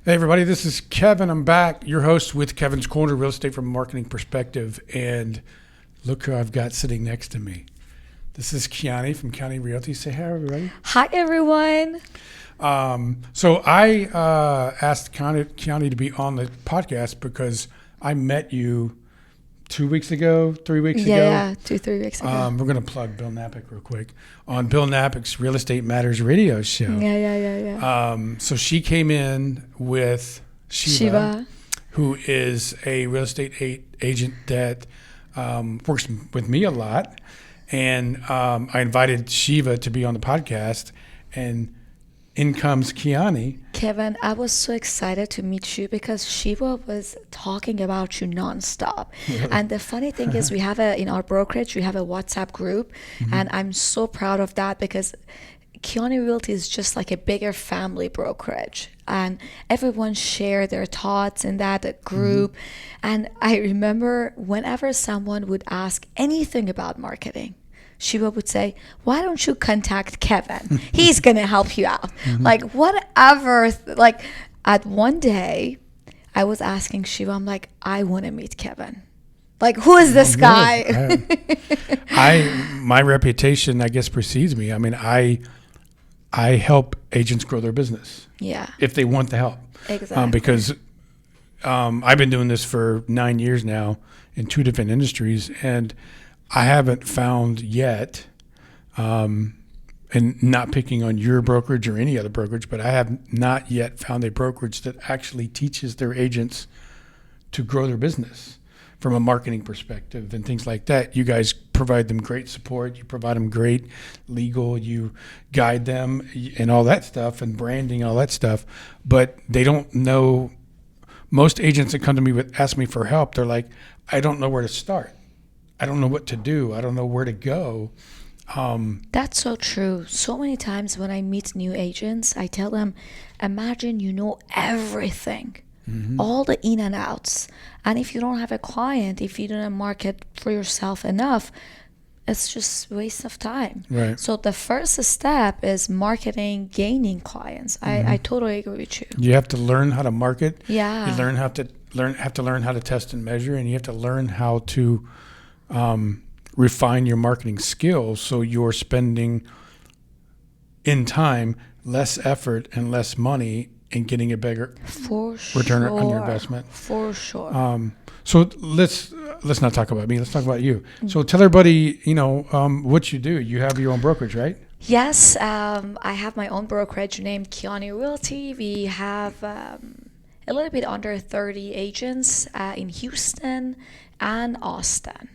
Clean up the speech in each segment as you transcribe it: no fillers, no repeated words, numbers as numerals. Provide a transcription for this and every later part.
Hey everybody, this is Kevin. I'm back, your host with Kevin's Korner, real estate from a marketing perspective. And look who I've got sitting next to me. This is Kiani from Kiani Realty. Say hi, everybody. Hi, everyone. So I asked Kiani to be on the podcast because I met you 2 weeks ago, 3 weeks ago. Yeah, 2-3 weeks ago. We're going to plug Bill Napick real quick on Bill Napick's Real Estate Matters radio show. Yeah. So she came in with Shiva, who is a real estate agent that works with me a lot. And I invited Shiva to be on the podcast, and in comes Kiani. Kevin, I was so excited to meet you because Shiva was talking about you nonstop. Really? And the funny thing is, we have in our brokerage, we have a WhatsApp group, and I'm so proud of that because Kiani Realty is just like a bigger family brokerage, and everyone share their thoughts in that group. And I remember whenever someone would ask anything about marketing, Shiva would say, why don't you contact Kevin? He's going to help you out. Like whatever. Like at one day, I was asking Shiva, I'm like, I want to meet Kevin. Like, who is this guy? My reputation, I guess, precedes me. I mean, I help agents grow their business. Yeah. If they want the help. Exactly. Because I've been doing this for 9 years now in 2 different industries, and I haven't found yet, and not picking on your brokerage or any other brokerage, but I have not yet found a brokerage that actually teaches their agents to grow their business from a marketing perspective and things like that. You guys provide them great support. You provide them great legal. You guide them and all that stuff, and branding, all that stuff. But they don't know. Most agents that come to me ask me for help, they're like, I don't know where to start. I don't know what to do. I don't know where to go. That's so true. So many times when I meet new agents, I tell them, imagine you know everything, all the in and outs. And if you don't have a client, if you don't market for yourself enough, it's just a waste of time. Right. So the first step is marketing, gaining clients. I totally agree with you. You have to learn how to market. Yeah. You have to learn how to test and measure, and you have to learn how to refine your marketing skills so you're spending in time less effort and less money and getting a bigger return on your investment. For sure. So let's not talk about me. Let's talk about you. So tell everybody, what you do. You have your own brokerage, right? Yes, I have my own brokerage named Kiani Realty. We have a little bit under 30 agents in Houston and Austin.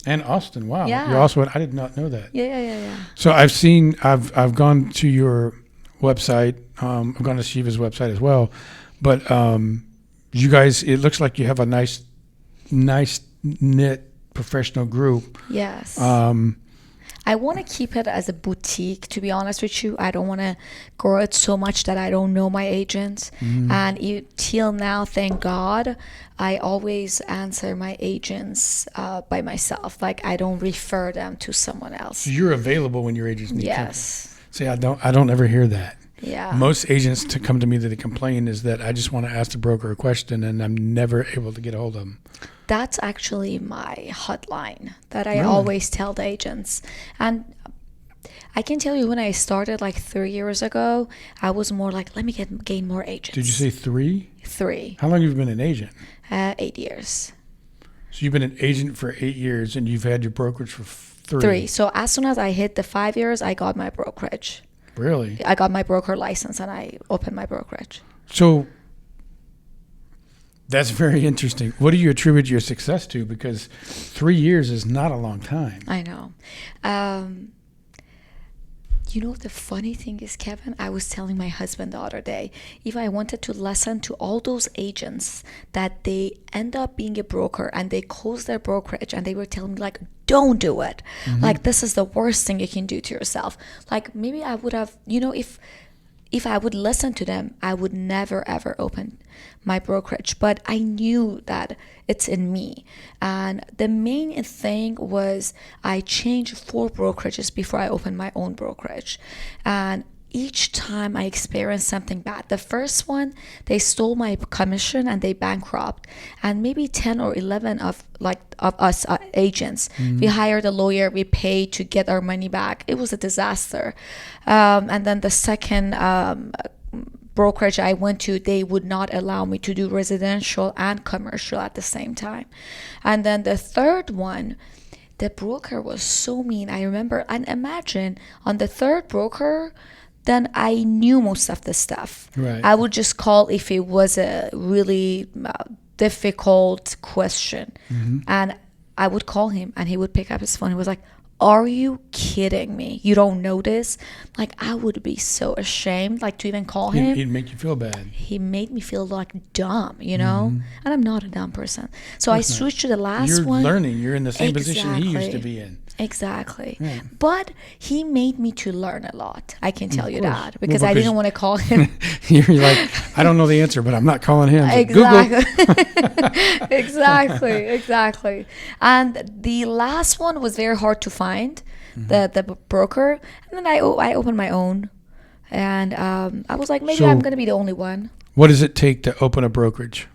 And Austin, wow. Yeah. You're also, I did not know that. Yeah. So I've gone to your website. I've gone to Shiva's website as well. But you guys, it looks like you have a nice knit professional group. Yes. I want to keep it as a boutique, to be honest with you. I don't want to grow it so much that I don't know my agents. And till now, thank God, I always answer my agents by myself. Like, I don't refer them to someone else. So you're available when your agents need Yes. See, I don't ever hear that. Yeah. Most agents to come to me that they complain is that I just want to ask the broker a question and I'm never able to get a hold of them. That's actually my hotline that I Really? always tell the agents. And I can tell you, when I started like 3 years ago, I was more like, let me gain more agents. Did you say 3? 3. How long have you been an agent? 8 years. So you've been an agent for 8 years and you've had your brokerage for 3. 3. So as soon as I hit the 5 years, I got my brokerage. Really? I got my broker license and I opened my brokerage. So that's very interesting. What do you attribute your success to? Because 3 years is not a long time. I know. You know, the funny thing is, Kevin, I was telling my husband the other day, if I wanted to listen to all those agents that they end up being a broker and they close their brokerage and they were telling me, like, don't do it. Like, this is the worst thing you can do to yourself. Like, maybe I would have, if I would listen to them, I would never, ever open my brokerage. But I knew that it's in me. And the main thing was I changed 4 brokerages before I opened my own brokerage. And each time I experienced something bad. The first one, they stole my commission and they bankrupt. And maybe 10 or 11 of us agents, we hired a lawyer, we paid to get our money back. It was a disaster. And then the second brokerage I went to, they would not allow me to do residential and commercial at the same time. And then the third one, the broker was so mean. I remember, and imagine on the third broker, then I knew most of the stuff. Right. I would just call if it was a really difficult question. And I would call him and he would pick up his phone. He was like, are you kidding me? You don't know this? Like, I would be so ashamed, like, to even call him. He'd make you feel bad. He made me feel like dumb, you know? And I'm not a dumb person. So I switched to the last You're one. You're learning. You're in the same position he used to be in. Exactly. Yeah. But he made me to learn a lot. I can tell you course. that. Because Well, I didn't want to call him. You're like, I don't know the answer, but I'm not calling him. Like, Exactly. Google. exactly. And the last one was very hard to find, the broker. And then I opened my own. And I was like, maybe So- I'm going to be the only one. What does it take to open a brokerage?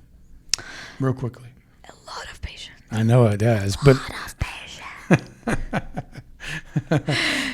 Real quickly. A lot of patience. I know it does, but A lot of patience.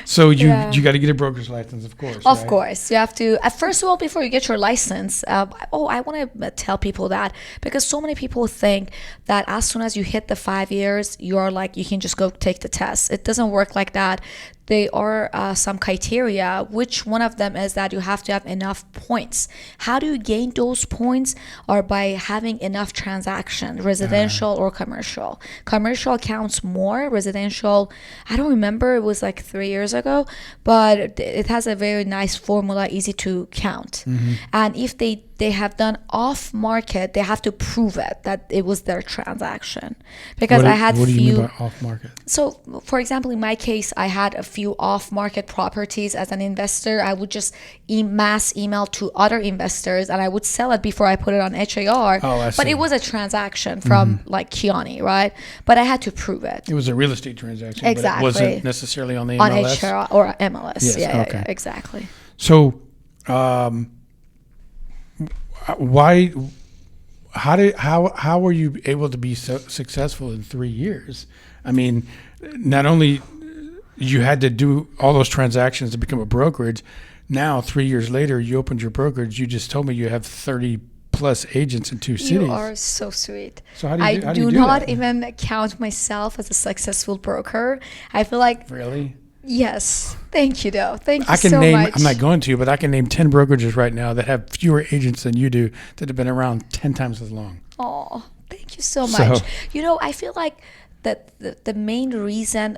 so you Yeah. got to get a broker's license, of course. Of right? course, you have to. First of all, before you get your license, I want to tell people that, because so many people think that as soon as you hit the 5 years, you're like, you can just go take the test. It doesn't work like that. There are some criteria, which one of them is that you have to have enough points. How do you gain those points? Or by having enough transactions, residential or commercial. Commercial counts more. Residential, I don't remember, it was like 3 years ago, but it has a very nice formula, easy to count. And if they have done off market, they have to prove it that it was their transaction. Because I had what do you few. mean by off market? So, for example, in my case, I had a few off-market properties as an investor. I would just mass email to other investors, and I would sell it before I put it on HAR. Oh, I But see. it was a transaction from like Kiani, right? But I had to prove it It was a real estate transaction, Exactly. but it wasn't necessarily on the on MLS. HAR or MLS. Yes, Yeah, okay. exactly. So, why? How were you able to be so successful in 3 years? I mean, not only you had to do all those transactions to become a brokerage. Now, 3 years later, you opened your brokerage. You just told me you have 30 plus agents in 2 cities. You are so sweet. So how do you I do not that? even count myself as a successful broker. I feel like, Really? yes. Thank you, though. Thank you I can so name. much. I'm not going to, but I can name 10 brokerages right now that have fewer agents than you do that have been around 10 times as long. Oh, thank you so So- much. You know, I feel like that the main reason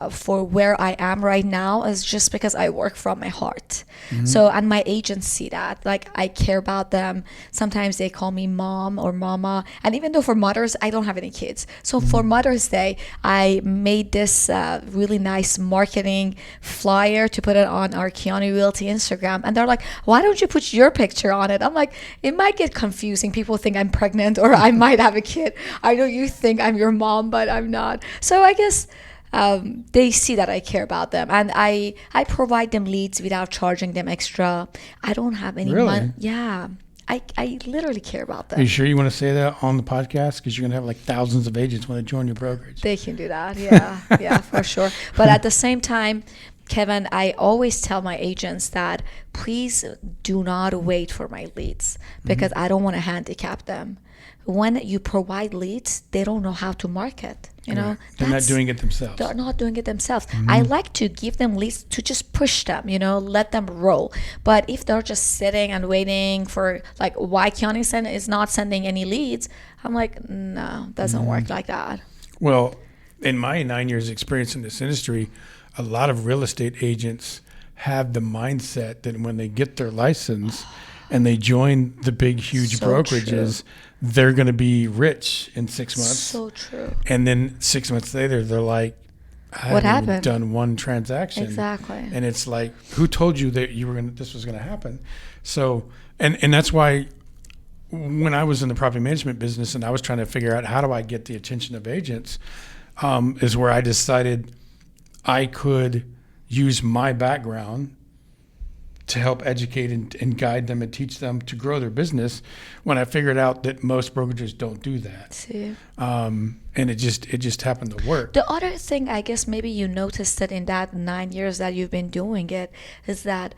for where I am right now is just because I work from my heart. So, and my agents see that. Like, I care about them. Sometimes they call me mom or mama. And even though for mothers, I don't have any kids. So for Mother's Day, I made this really nice marketing flyer to put it on our Kiani Realty Instagram. And they're like, why don't you put your picture on it? I'm like, it might get confusing. People think I'm pregnant or I might have a kid. I know you think I'm your mom, but I'm not. So I guess they see that I care about them, and I provide them leads without charging them extra. I don't have any Really? money. Yeah, I literally care about Are you them. sure you want to say that on the podcast? Because you're going to have like thousands of agents when they join your brokerage. They can do that. Yeah, yeah, for sure. But at the same time, Kevin, I always tell my agents that please do not wait for my leads, because I don't want to handicap them. When you provide leads, they don't know how to market. You know, Right. They're not That's- doing it themselves. They're not doing it themselves. I like to give them leads to just push them, you know, let them roll. But if they're just sitting and waiting for, like, why Kiani is not sending any leads, I'm like, no, doesn't work like that. Well, in my 9 years experience in this industry, a lot of real estate agents have the mindset that when they get their license and they join the big, huge So brokerages, they're going to be rich in 6 months. So true. And then 6 months later, they're like, I What haven't happened? done one transaction. Exactly. And it's like, who told you that this was going to happen? So, and that's why when I was in the property management business and I was trying to figure out how do I get the attention of agents, is where I decided I could use my background to help educate and guide them and teach them to grow their business, when I figured out that most brokerages don't do that. See. And it just happened to work. The other thing, I guess maybe you noticed it in that 9 years that you've been doing it, is that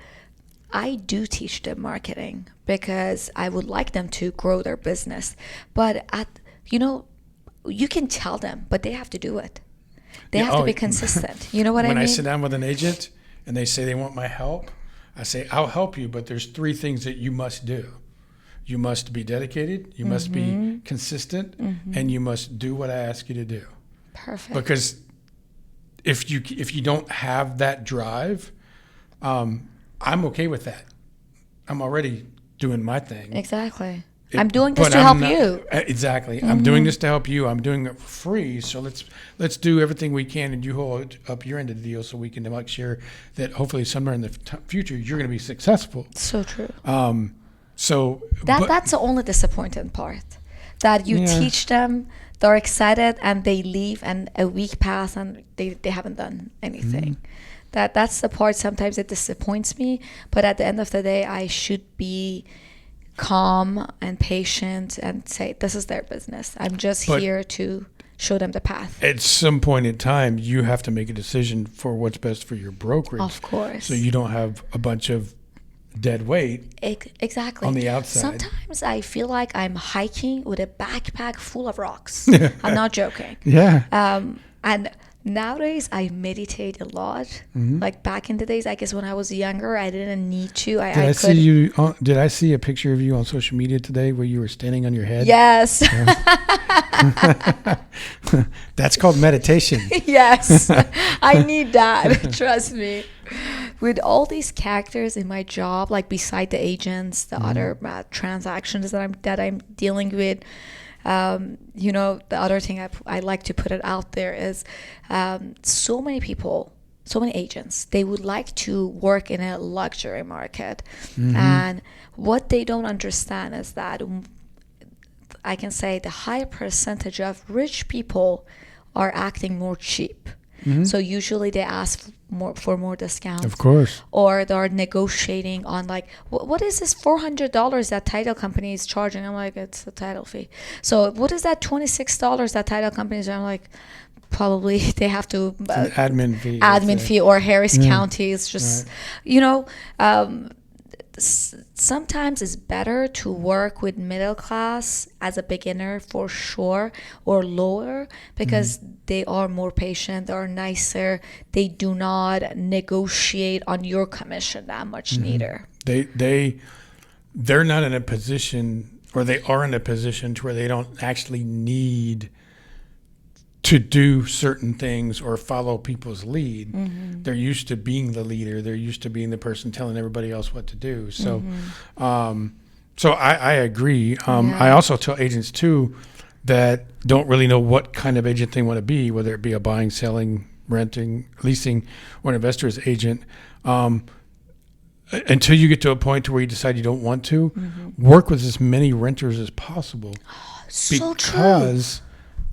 I do teach them marketing because I would like them to grow their business. But you can tell them, but they have to do it. They have to be consistent. You know what I mean? When I sit down with an agent and they say they want my help, I say, I'll help you, but there's 3 things that you must do. You must be dedicated, you must be consistent, and you must do what I ask you to do. Perfect. Because if you don't have that drive, I'm okay with that. I'm already doing my thing. Exactly. I'm doing this to help you. Exactly. I'm doing this to help you. I'm doing it for free. So let's do everything we can, and you hold up your end of the deal so we can make sure that hopefully somewhere in the future you're going to be successful. So true. That's the only disappointing part. That you teach them, they're excited, and they leave, and a week pass, and they haven't done anything. That's the part sometimes it disappoints me. But at the end of the day, I should be calm and patient and say, this is their business. I'm just here to show them the path. At some point in time, you have to make a decision for what's best for your brokerage. Of course. So you don't have a bunch of dead weight exactly on the outside. Sometimes I feel like I'm hiking with a backpack full of rocks. I'm not joking. Yeah. And nowadays I meditate a lot. Like back in the days, I guess when I was younger, I didn't need to. Did I see a picture of you on social media today where you were standing on your head? Yes. That's called meditation. Yes. I need that. Trust me. With all these characters in my job, like beside the agents, the other transactions that I'm dealing with, the other thing I like to put it out there is so many people, so many agents, they would like to work in a luxury market. And what they don't understand is that I can say the high percentage of rich people are acting more cheap. So usually they ask for more discounts. Of course. Or they're negotiating on like, what is this $400 that title company is charging? I'm like, it's a title fee. So what is that $26 that title companies? I'm like, probably they have to an admin fee. Or Harris County is just, sometimes it's better to work with middle class as a beginner for sure, or lower, because they are more patient, they are nicer, they do not negotiate on your commission that much neither. They're not in a position, or they are in a position to where they don't actually need to do certain things or follow people's lead. They're used to being the leader. They're used to being the person telling everybody else what to do. So, so I agree. I also tell agents too that don't really know what kind of agent they want to be, whether it be a buying, selling, renting, leasing, or an investor's agent. Until you get to a point to where you decide you don't want to, work with as many renters as possible. So because true.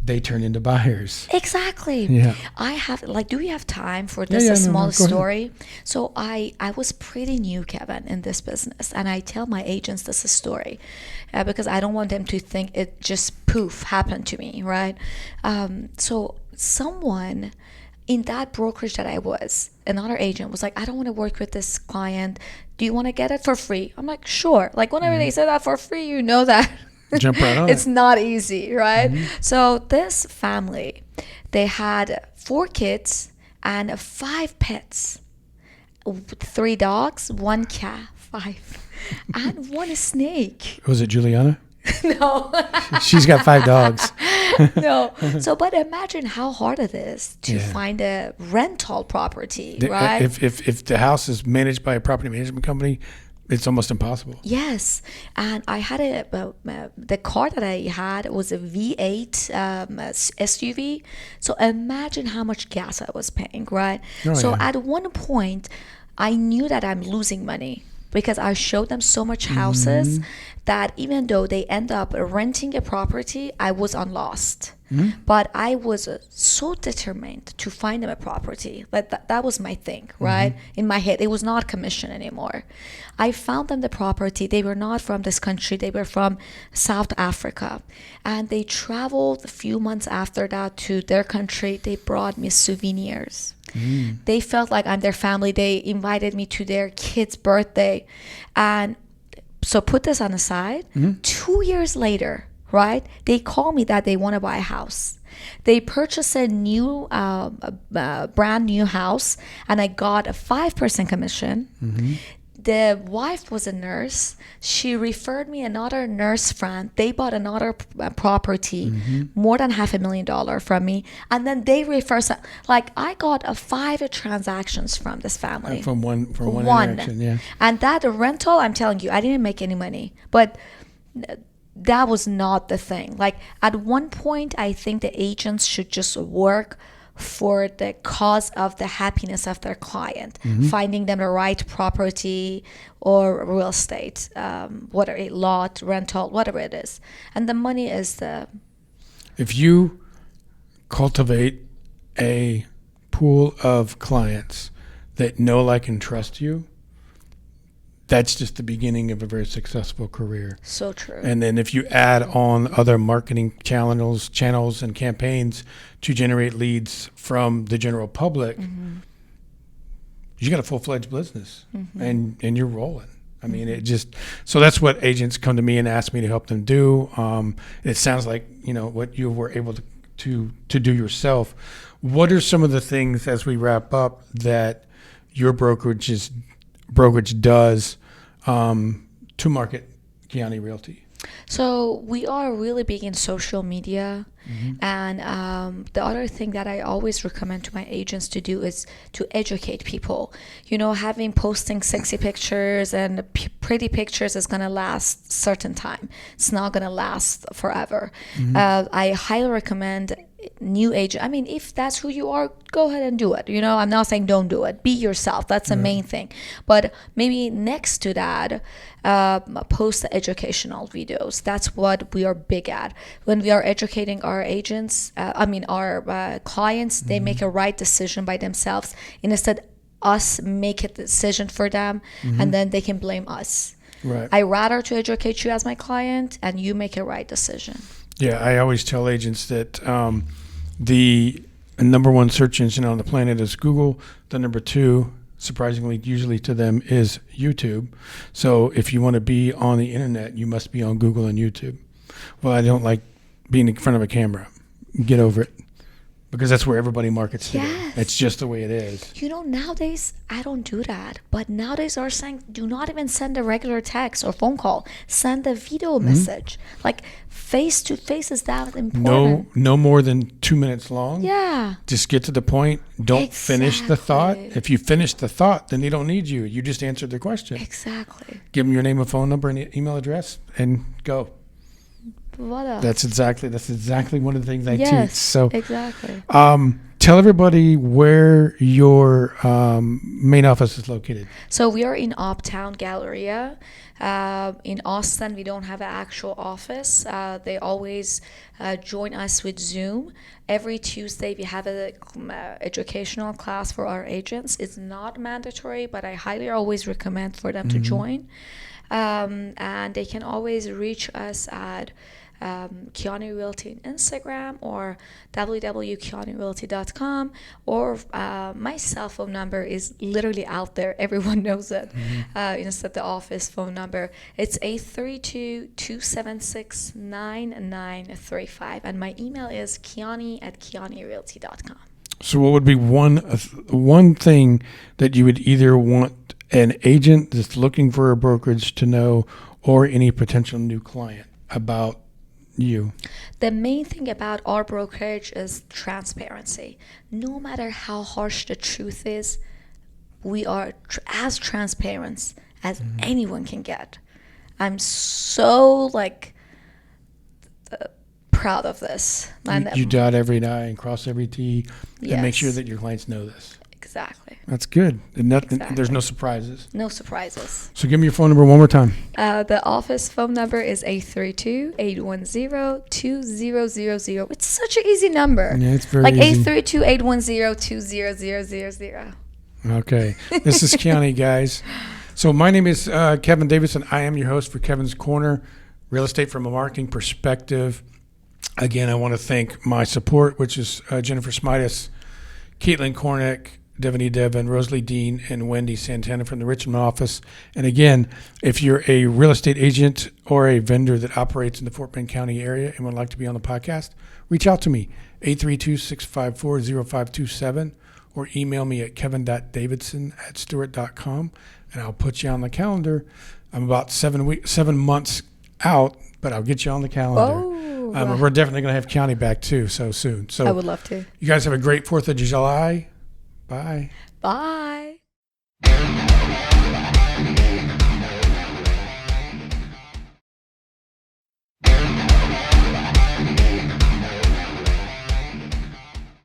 They turn into buyers. Exactly. Yeah. Do we have time for this small Go story? ahead. So I was pretty new, Kevin, in this business. And I tell my agents this story because I don't want them to think it just poof happened to me, right? So someone in that brokerage that I was, another agent was like, I don't want to work with this client. Do you want to get it for free? I'm like, sure. Like whenever they say that for free, you know that Jump right on it's not easy, right? So this family, they had 4 kids and 5 pets, 3 dogs, 1 cat, 5, and 1 snake. Was it Juliana? No. She's got 5 dogs. No. So, but imagine how hard it is to find a rental property, right? If the house is managed by a property management company, it's almost impossible. Yes. And I had the car that I had was a V8 SUV. So imagine how much gas I was paying, right? At one point, I knew that I'm losing money because I showed them so much houses that even though they end up renting a property, I was on lost. But I was so determined to find them a property. Like that was my thing, right? In my head, it was not commission anymore. I found them the property. They were not from this country. They were from South Africa. And they traveled a few months after that to their country. They brought me souvenirs. They felt like I'm their family. They invited me to their kid's birthday. And so put this on the side. 2 years later, right, they call me that they want to buy a house. They purchased a new, brand new house, and I got a 5% commission. The wife was a nurse. She referred me another nurse friend. They bought another property, more than $500,000 from me. And then they referred, like I got 5 transactions from this family. From one interaction, yeah. And that rental, I'm telling you, I didn't make any money. But that was not the thing. Like at one point, I think the agents should just work for the cause of the happiness of their client, finding them the right property or real estate, whether a lot, rental, whatever it is. And the money is the... If you cultivate a pool of clients that know, like, and trust you, that's just the beginning of a very successful career. So true. And then if you add on other marketing channels and campaigns to generate leads from the general public, you got a full-fledged business, and you're rolling. I mean, it just, so that's what agents come to me and ask me to help them do. It sounds like, what you were able to do yourself. What are some of the things, as we wrap up, that your brokerage does to market Kiani Realty? So we are really big in social media. And the other thing that I always recommend to my agents to do is to educate people. Having posting sexy pictures and pretty pictures is going to last certain time. It's not going to last forever. I highly recommend new agent. I mean, if that's who you are, go ahead and do it. I'm not saying don't do it. Be yourself. That's the main thing. But maybe next to that, post the educational videos. That's what we are big at. When we are educating our agents, our clients, they make a right decision by themselves. Instead, us make a decision for them, and then they can blame us. Right. I rather to educate you as my client, and you make a right decision. Yeah, I always tell agents that the number one search engine on the planet is Google. The number 2, surprisingly, usually to them, is YouTube. So if you want to be on the internet, you must be on Google and YouTube. Well, I don't like being in front of a camera. Get over it. Because that's where everybody markets today. Yes. It's just the way it is. Nowadays, I don't do that. But nowadays, are saying do not even send a regular text or phone call. Send a video message. Like face to face is that important. No more than 2 minutes long. Yeah. Just get to the point. Don't finish the thought. If you finish the thought, then they don't need you. You just answered their question. Exactly. Give them your name and phone number and email address and go. Voila. That's exactly one of the things I teach. Yes, So exactly. Tell everybody where your main office is located. So we are in Uptown Galleria. In Austin, we don't have an actual office. They always join us with Zoom. Every Tuesday, we have an educational class for our agents. It's not mandatory, but I highly always recommend for them to join. And they can always reach us at Kiani Realty on Instagram or www.kianirealty.com, or my cell phone number is literally out there. Everyone knows it. Instead the office phone number, it's 832-276-9935, and my email is kiani@kianirealty.com. So what would be one thing that you would either want an agent that's looking for a brokerage to know, or any potential new client about you? The main thing about our brokerage is transparency. No matter how harsh the truth is, we are as transparent as anyone can get. I'm so proud of this. You dot every I and cross every T and make Yes. sure that your clients know this. Exactly. That's good. And nothing, Exactly. there's no surprises. No surprises. So give me your phone number one more time. The office phone number is 832-810-2000. It's such an easy number. Yeah, it's very like easy. 832-810-20000. Okay. This is Kiani, guys. So my name is Kevin Davis, and I am your host for Kevin's Corner, Real Estate from a Marketing Perspective. Again, I want to thank my support, which is Jennifer Smidas, Caitlin Kornick, Devony Devon, Rosalie Dean, and Wendy Santana from the Richmond office. And again, if you're a real estate agent or a vendor that operates in the Fort Bend County area and would like to be on the podcast, reach out to me, 832-654-0527, or email me at kevin.davidson@stewart.com, and I'll put you on the calendar. I'm about 7 months out, but I'll get you on the calendar. Oh, We're definitely going to have County back too so soon. So I would love to. you guys have a great 4th of July. Bye. Bye.